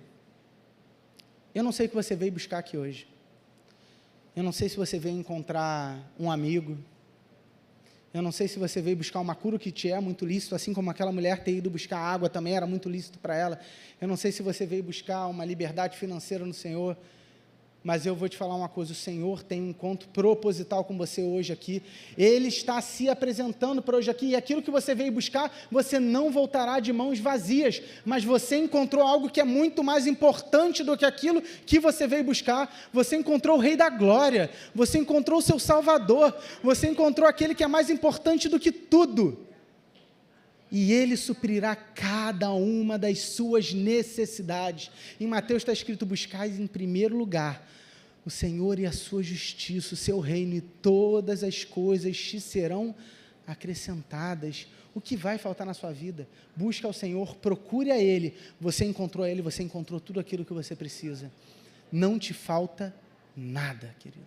eu não sei o que você veio buscar aqui hoje. Eu não sei se você veio encontrar um amigo. Eu não sei se você veio buscar uma cura que te é muito lícito, assim como aquela mulher ter ido buscar água também era muito lícito para ela. Eu não sei se você veio buscar uma liberdade financeira no Senhor. Mas eu vou te falar uma coisa: o Senhor tem um encontro proposital com você hoje aqui, Ele está se apresentando para hoje aqui, e aquilo que você veio buscar, você não voltará de mãos vazias, mas você encontrou algo que é muito mais importante do que aquilo que você veio buscar. Você encontrou o Rei da Glória, você encontrou o seu Salvador, você encontrou aquele que é mais importante do que tudo, e Ele suprirá cada uma das suas necessidades. Em Mateus está escrito: buscais em primeiro lugar o Senhor e a sua justiça, o seu reino, e todas as coisas te serão acrescentadas. O que vai faltar na sua vida? Busca ao Senhor, procure a Ele. Você encontrou Ele, você encontrou tudo aquilo que você precisa. Não te falta nada, querido,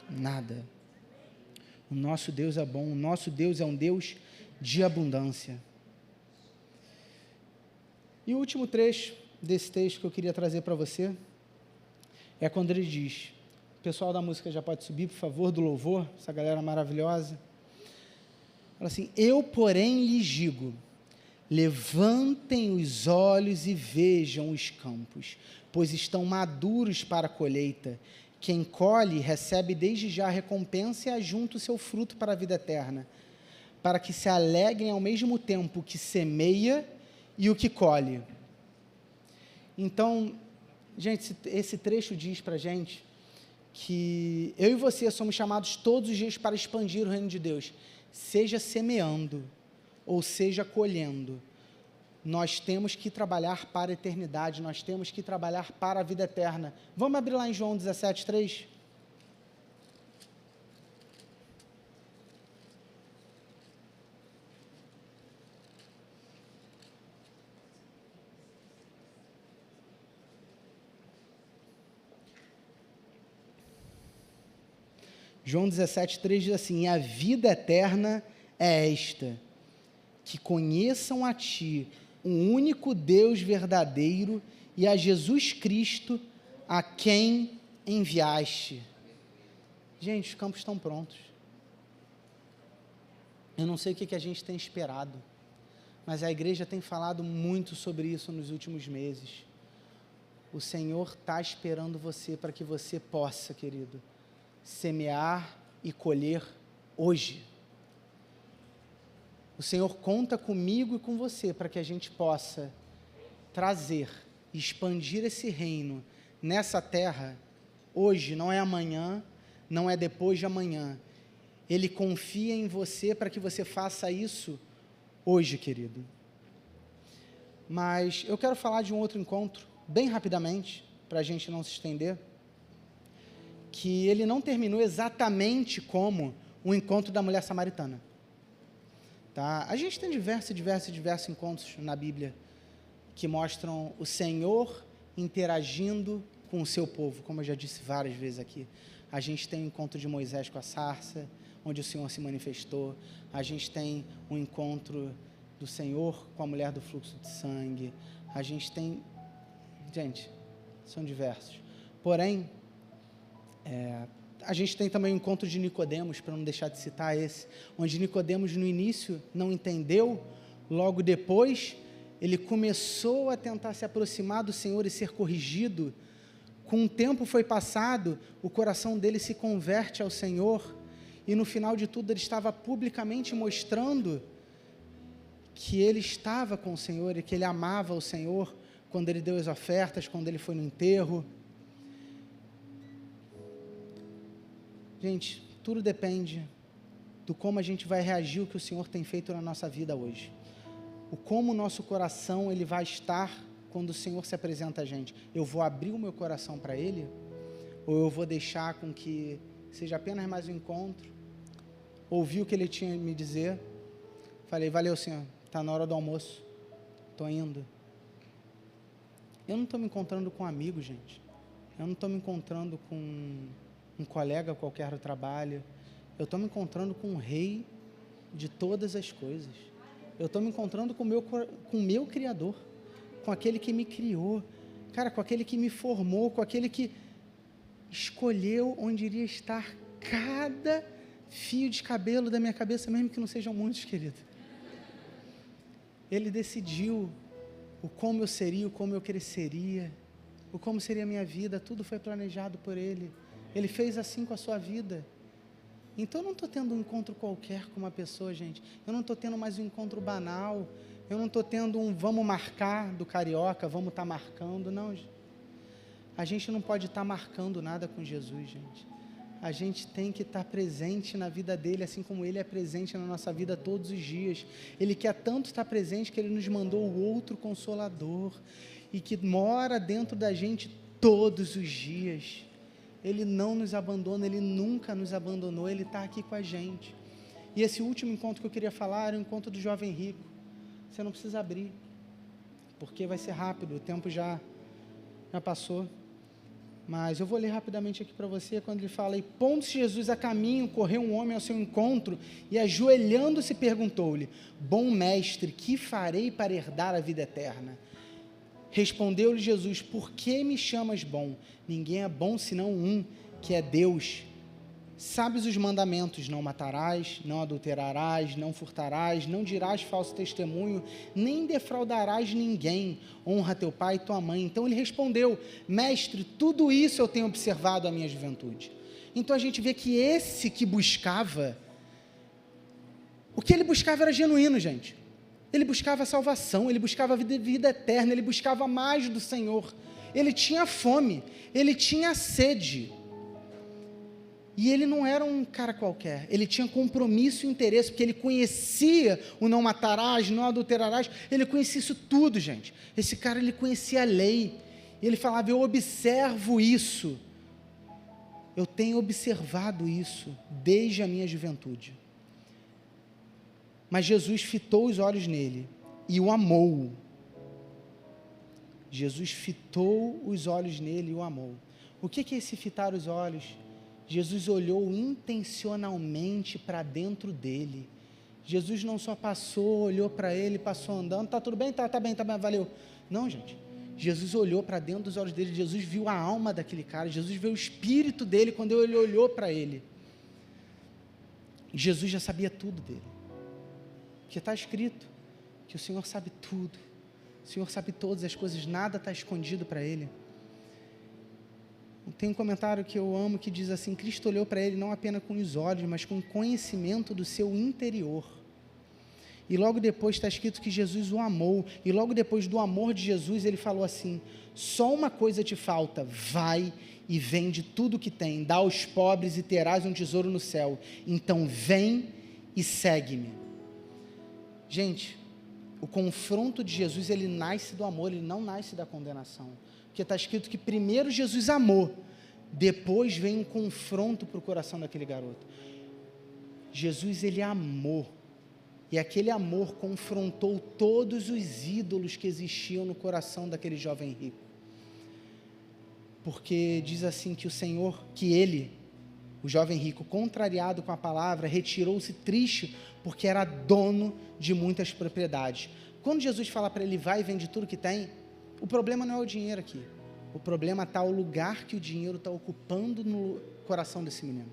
nada. O nosso Deus é bom, o nosso Deus é um Deus de abundância. E o último trecho desse texto que eu queria trazer para você é quando ele diz, o pessoal da música já pode subir, por favor, do louvor, essa galera maravilhosa. Fala assim: eu, porém, lhes digo, Levantem os olhos e vejam os campos, pois estão maduros para a colheita. Quem colhe recebe desde já a recompensa e ajunta o seu fruto para a vida eterna, para que se alegrem ao mesmo tempo que semeia e o que colhe. Então, gente, esse trecho diz para a gente que eu e você somos chamados todos os dias para expandir o reino de Deus, seja semeando ou seja colhendo. Nós temos que trabalhar para a eternidade, nós temos que trabalhar para a vida eterna. Vamos abrir lá em João 17:3? João 17:3 diz assim: a vida eterna é esta, que conheçam a Ti, o único Deus verdadeiro, e a Jesus Cristo, a quem enviaste. Gente, os campos estão prontos. Eu não sei o que a gente tem esperado, mas a igreja tem falado muito sobre isso nos últimos meses. O Senhor está esperando você para que você possa, querido, semear e colher hoje. O Senhor conta comigo e com você para que a gente possa trazer e expandir esse reino nessa terra hoje, não é amanhã, não é depois de amanhã. Ele confia em você para que você faça isso hoje, querido. Mas eu quero falar de um outro encontro, bem rapidamente, para a gente não se estender, que ele não terminou exatamente como o encontro da mulher samaritana. Tá? A gente tem diversos encontros na Bíblia que mostram o Senhor interagindo com o seu povo, como eu já disse várias vezes aqui. A gente tem o encontro de Moisés com a sarça, onde o Senhor se manifestou. A gente tem o encontro do Senhor com a mulher do fluxo de sangue. A gente tem... Gente, são diversos. Porém, a gente tem também o encontro de Nicodemos, para não deixar de citar esse, onde Nicodemos no início não entendeu, logo depois ele começou a tentar se aproximar do Senhor e ser corrigido. Com o tempo foi passado, o coração dele se converte ao Senhor, e no final de tudo ele estava publicamente mostrando que ele estava com o Senhor e que ele amava o Senhor, quando ele deu as ofertas, quando ele foi no enterro. Gente, tudo depende do como a gente vai reagir ao que o Senhor tem feito na nossa vida hoje. O como o nosso coração ele vai estar quando o Senhor se apresenta a gente. Eu vou abrir o meu coração para Ele? Ou eu vou deixar com que seja apenas mais um encontro? Ouvi o que Ele tinha a me dizer. Falei, valeu, Senhor, está na hora do almoço. Estou indo. Eu não estou me encontrando com um amigo, gente. Eu não estou me encontrando com um colega qualquer do trabalho. Eu estou me encontrando com o Rei de todas as coisas. Eu estou me encontrando com o meu Criador, com aquele que me criou, cara, com aquele que me formou, com aquele que escolheu onde iria estar cada fio de cabelo da minha cabeça, mesmo que não sejam muitos, querido. Ele decidiu o como eu seria, o como eu cresceria, o como seria a minha vida, tudo foi planejado por Ele. Ele fez assim com a sua vida. Então eu não estou tendo um encontro qualquer com uma pessoa, gente. Eu não estou tendo mais um encontro banal. Eu não estou tendo um vamos marcar do carioca, vamos estar marcando. Não, a gente não pode estar marcando nada com Jesus, gente. A gente tem que estar presente na vida dele, assim como ele é presente na nossa vida todos os dias. Ele quer tanto estar presente que ele nos mandou o outro Consolador e que mora dentro da gente todos os dias. Ele não nos abandona, Ele nunca nos abandonou, Ele está aqui com a gente. E esse último encontro que eu queria falar era o encontro do jovem rico. Você não precisa abrir, porque vai ser rápido, o tempo já passou. Mas eu vou ler rapidamente aqui para você, quando ele fala, e pondo-se Jesus a caminho, correu um homem ao seu encontro, e ajoelhando-se perguntou-lhe, bom mestre, que farei para herdar a vida eterna? Respondeu-lhe Jesus, por que me chamas bom? Ninguém é bom senão um, que é Deus. sabes os mandamentos: não matarás, não adulterarás, não furtarás, não dirás falso testemunho, nem defraudarás ninguém, honra teu pai e tua mãe. Então ele respondeu: mestre, tudo isso eu tenho observado à minha juventude. Então a gente vê que esse que buscava, o que ele buscava era genuíno, gente. Ele buscava a salvação, ele buscava a vida eterna, ele buscava mais do Senhor. Ele tinha fome, ele tinha sede. E ele não era um cara qualquer, ele tinha compromisso e interesse, porque ele conhecia o não matarás, não adulterarás, ele conhecia isso tudo, gente. Esse cara, ele conhecia a lei, e ele falava: eu observo isso, eu tenho observado isso desde a minha juventude. Mas Jesus fitou os olhos nele e o amou. Jesus fitou os olhos nele e o amou. O que é esse fitar os olhos? Jesus olhou intencionalmente para dentro dele. Jesus não só passou, olhou para ele, passou andando, tá tudo bem? Tá bem, valeu. Não, gente. Jesus olhou para dentro dos olhos dele, Jesus viu a alma daquele cara, Jesus viu o espírito dele quando ele olhou para ele. Jesus já sabia tudo dele. Porque está escrito que o Senhor sabe tudo. O Senhor sabe todas as coisas, nada está escondido para ele. Tem um comentário que eu amo que diz assim: Cristo olhou para ele não apenas com os olhos, mas com conhecimento do seu interior. E logo depois está escrito que Jesus o amou, e logo depois do amor de Jesus, ele falou assim: só uma coisa te falta, vai e vende tudo que tem, dá aos pobres e terás um tesouro no céu, então vem e segue-me. Gente, o confronto de Jesus, ele nasce do amor, ele não nasce da condenação. Porque está escrito que primeiro Jesus amou, depois vem um confronto para o coração daquele garoto. Jesus, ele amou, e aquele amor confrontou todos os ídolos que existiam no coração daquele jovem rico. Porque diz assim que o Senhor, que ele, o jovem rico, contrariado com a palavra, retirou-se triste, porque era dono de muitas propriedades. Quando Jesus fala para ele: vai e vende tudo que tem, o problema não é o dinheiro aqui. O problema está o lugar que o dinheiro está ocupando no coração desse menino.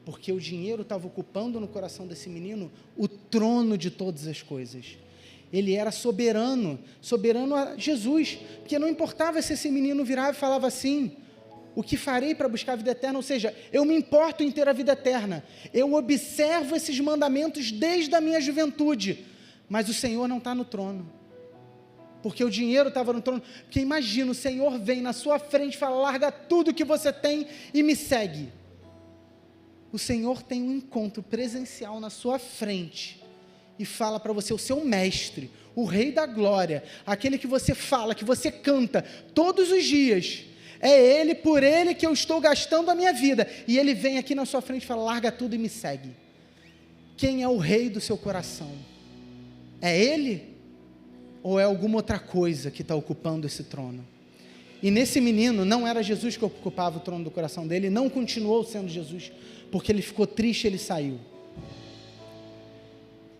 Porque o dinheiro estava ocupando no coração desse menino o trono de todas as coisas. Ele era soberano a Jesus. Porque não importava se esse menino virava e falava assim: o que farei para buscar a vida eterna? Ou seja, eu me importo em ter a vida eterna. Eu observo esses mandamentos desde a minha juventude. Mas o Senhor não está no trono. Porque o dinheiro estava no trono. Porque imagina, o Senhor vem na sua frente e fala: larga tudo que você tem e me segue. O Senhor tem um encontro presencial na sua frente e fala para você: o seu mestre, o Rei da Glória, aquele que você fala, que você canta todos os dias, é Ele, por Ele que eu estou gastando a minha vida. E Ele vem aqui na sua frente e fala: larga tudo e me segue. Quem é o Rei do seu coração? É Ele? Ou é alguma outra coisa que está ocupando esse trono? E nesse menino, não era Jesus que ocupava o trono do coração dele, não continuou sendo Jesus, porque ele ficou triste, ele saiu.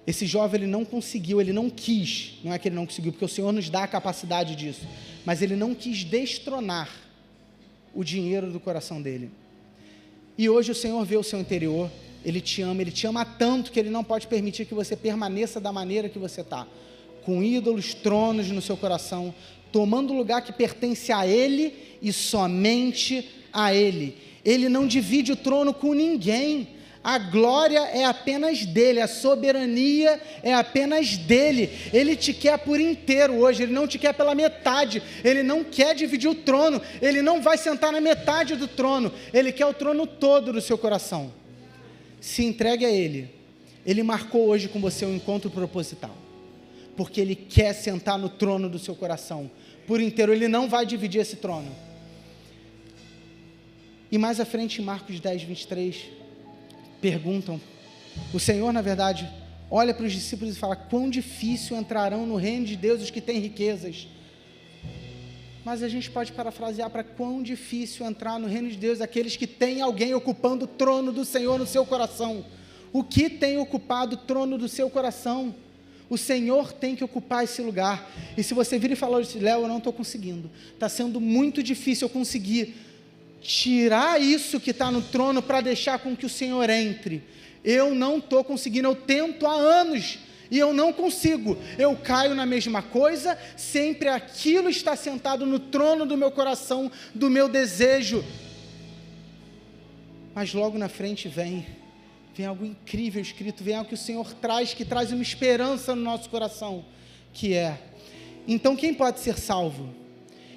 Esse jovem, ele não conseguiu, ele não quis, não é que ele não conseguiu, porque o Senhor nos dá a capacidade disso, mas ele não quis destronar o dinheiro do coração dele. E hoje o Senhor vê o seu interior, Ele te ama tanto que Ele não pode permitir que você permaneça da maneira que você está, com ídolos, tronos no seu coração, tomando o lugar que pertence a Ele e somente a Ele. Ele não divide o trono com ninguém, a glória é apenas dEle, a soberania é apenas dEle. Ele te quer por inteiro hoje, Ele não te quer pela metade, Ele não quer dividir o trono, Ele não vai sentar na metade do trono, Ele quer o trono todo do seu coração. Se entregue a Ele. Ele marcou hoje com você um encontro proposital, porque Ele quer sentar no trono do seu coração por inteiro. Ele não vai dividir esse trono. E mais à frente, em Marcos 10, 23, perguntam, o Senhor, na verdade, olha para os discípulos e fala: quão difícil entrarão no reino de Deus os que têm riquezas. Mas a gente pode parafrasear para quão difícil entrar no reino de Deus aqueles que têm alguém ocupando o trono do Senhor no seu coração. O que tem ocupado o trono do seu coração? O Senhor tem que ocupar esse lugar. E se você vir e falar: Léo, eu não estou conseguindo, está sendo muito difícil eu conseguir tirar isso que está no trono para deixar com que o Senhor entre. Eu não estou conseguindo, eu tento há anos e eu não consigo. Eu caio na mesma coisa, sempre aquilo está sentado no trono do meu coração, do meu desejo. Mas logo na frente vem algo incrível escrito, vem algo que o Senhor traz, que traz uma esperança no nosso coração, que é: então quem pode ser salvo?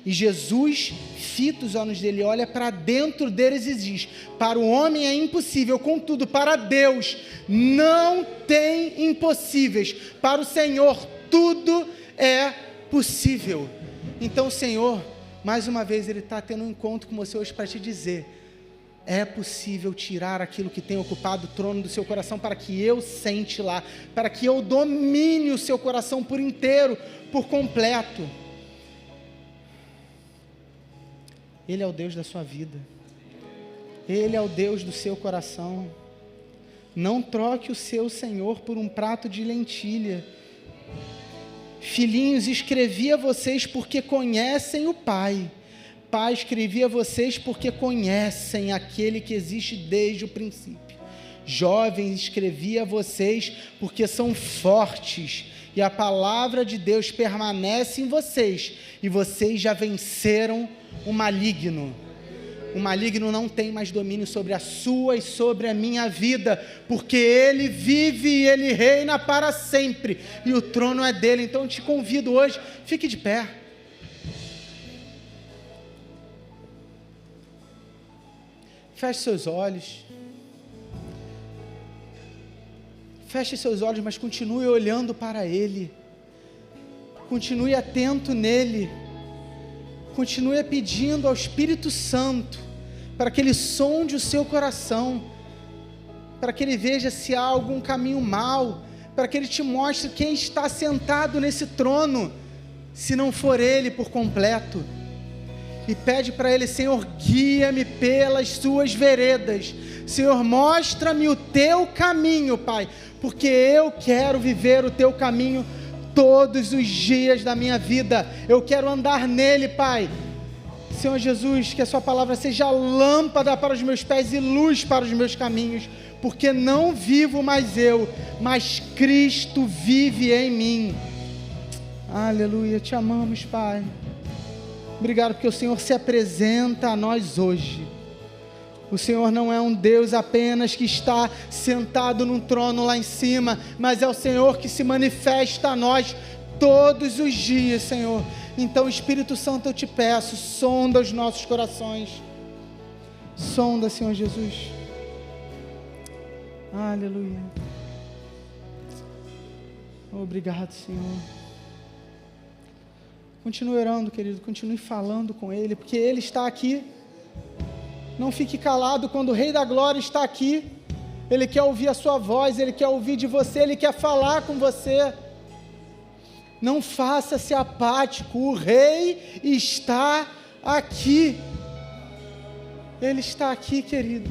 E Jesus fita os olhos dele, olha para dentro deles e diz: para o homem é impossível, contudo para Deus não tem impossíveis, para o Senhor tudo é possível. Então o Senhor, mais uma vez, Ele está tendo um encontro com você hoje para te dizer: é possível tirar aquilo que tem ocupado o trono do seu coração, para que eu sente lá, para que eu domine o seu coração por inteiro, por completo. Ele é o Deus da sua vida, Ele é o Deus do seu coração. Não troque o seu Senhor por um prato de lentilha. Filhinhos, escrevi a vocês porque conhecem o Pai. Pai, escrevi a vocês porque conhecem aquele que existe desde o princípio. Jovens, escrevi a vocês porque são fortes e a palavra de Deus permanece em vocês, e vocês já venceram o maligno. O maligno não tem mais domínio sobre a sua e sobre a minha vida, porque ele vive e ele reina para sempre, e o trono é dele. Então eu te convido hoje, fique de pé. Feche seus olhos. Feche seus olhos, mas continue olhando para Ele. Continue atento nele. Continue pedindo ao Espírito Santo para que Ele sonde o seu coração, para que Ele veja se há algum caminho mau, para que Ele te mostre quem está sentado nesse trono, se não for Ele por completo. E pede para Ele: Senhor, guia-me pelas suas veredas. Senhor, mostra-me o teu caminho, Pai, porque eu quero viver o teu caminho todos os dias da minha vida. Eu quero andar nele, Pai. Senhor Jesus, que a sua palavra seja lâmpada para os meus pés e luz para os meus caminhos, porque não vivo mais eu, mas Cristo vive em mim. Aleluia, te amamos, Pai. Obrigado porque o Senhor se apresenta a nós hoje. O Senhor não é um Deus apenas que está sentado num trono lá em cima, mas é o Senhor que se manifesta a nós todos os dias, Senhor. Então, Espírito Santo, eu te peço, sonda os nossos corações. Sonda, Senhor Jesus. Aleluia. Obrigado, Senhor. Continue orando, querido, continue falando com Ele, porque Ele está aqui. Não fique calado quando o Rei da Glória está aqui. Ele quer ouvir a sua voz, Ele quer ouvir de você, Ele quer falar com você. Não faça-se apático, o Rei está aqui. Ele está aqui, querido.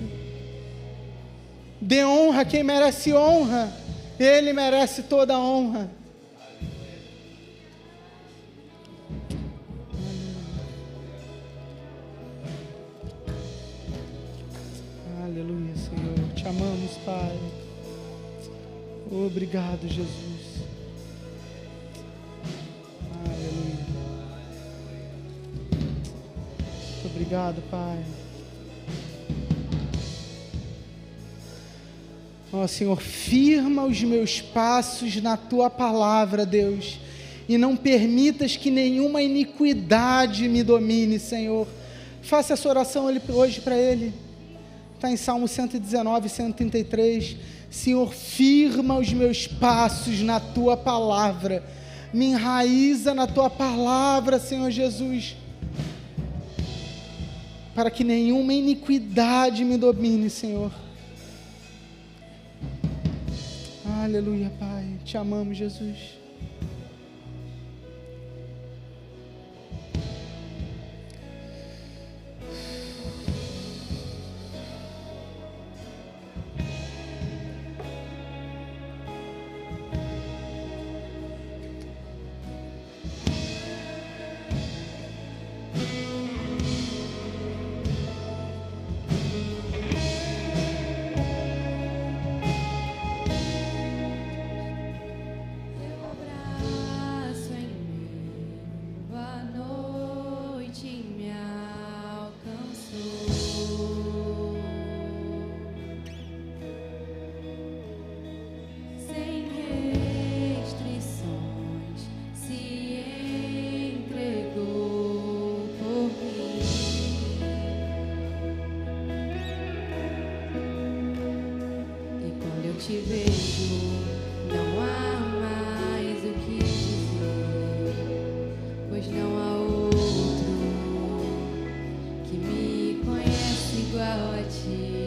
Dê honra a quem merece honra, Ele merece toda a honra. Aleluia, Senhor, te amamos, Pai. Obrigado, Jesus. Aleluia. Muito obrigado, Pai. Ó Senhor, firma os meus passos na Tua palavra, Deus, e não permitas que nenhuma iniquidade me domine, Senhor. Faça essa oração hoje para Ele. Está em Salmo 119, 133. Senhor, firma os meus passos na Tua palavra, me enraiza na Tua palavra, Senhor Jesus, para que nenhuma iniquidade me domine, Senhor. Aleluia, Pai, te amamos, Jesus. te vejo, não há mais o que dizer, pois não há outro que me conhece igual a ti.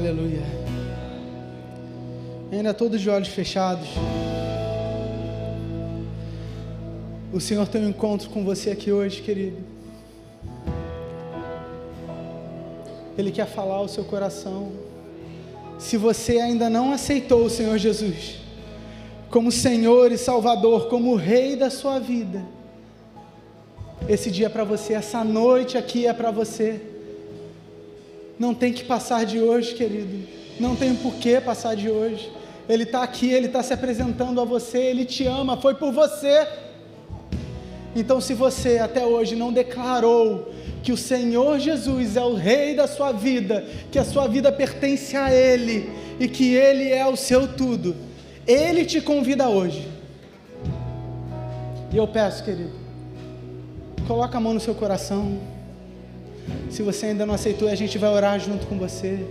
Aleluia. Ainda todos de olhos fechados. O Senhor tem um encontro com você aqui hoje, querido. Ele quer falar ao seu coração. Se você ainda não aceitou o Senhor Jesus como Senhor e Salvador, como Rei da sua vida, esse dia é para você, essa noite aqui é para você. Não tem que passar de hoje, querido. Não tem por que passar de hoje. Ele está aqui, Ele está se apresentando a você, Ele te ama, foi por você. Então, se você até hoje não declarou que o Senhor Jesus é o Rei da sua vida, que a sua vida pertence a Ele e que Ele é o seu tudo, Ele te convida hoje. E eu peço, querido, coloca a mão no seu coração. Se você ainda não aceitou, a gente vai orar junto com você,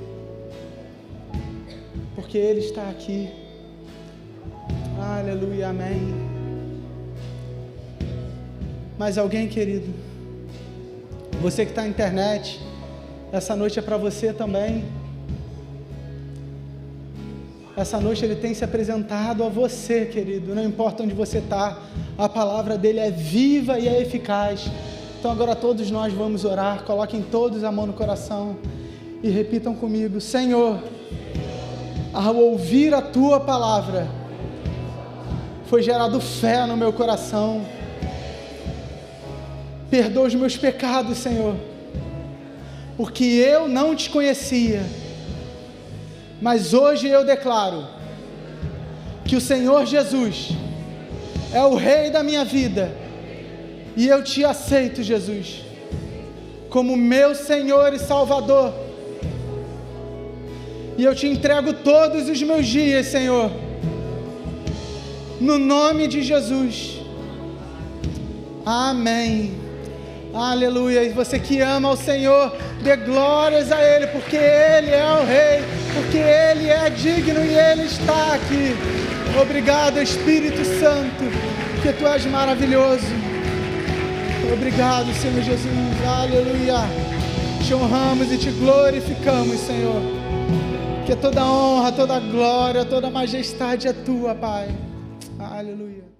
porque Ele está aqui. Aleluia, amém. Mais alguém, querido? Você que está na internet, essa noite é para você também. Essa noite Ele tem se apresentado a você, querido, não importa onde você está, a palavra dEle é viva e é eficaz. Então agora todos nós vamos orar, coloquem todos a mão no coração e repitam comigo: Senhor, ao ouvir a Tua palavra, foi gerado fé no meu coração. Perdoa os meus pecados, Senhor, porque eu não te conhecia, mas hoje eu declaro que o Senhor Jesus é o Rei da minha vida, e eu te aceito, Jesus, como meu Senhor e Salvador, e eu te entrego todos os meus dias, Senhor, no nome de Jesus, amém. Aleluia. E você que ama o Senhor, dê glórias a Ele, porque Ele é o Rei, porque Ele é digno e Ele está aqui. Obrigado, Espírito Santo, que Tu és maravilhoso. Obrigado, Senhor Jesus. Aleluia. Te honramos e te glorificamos, Senhor, que toda honra, toda glória, toda majestade é Tua, Pai. Aleluia.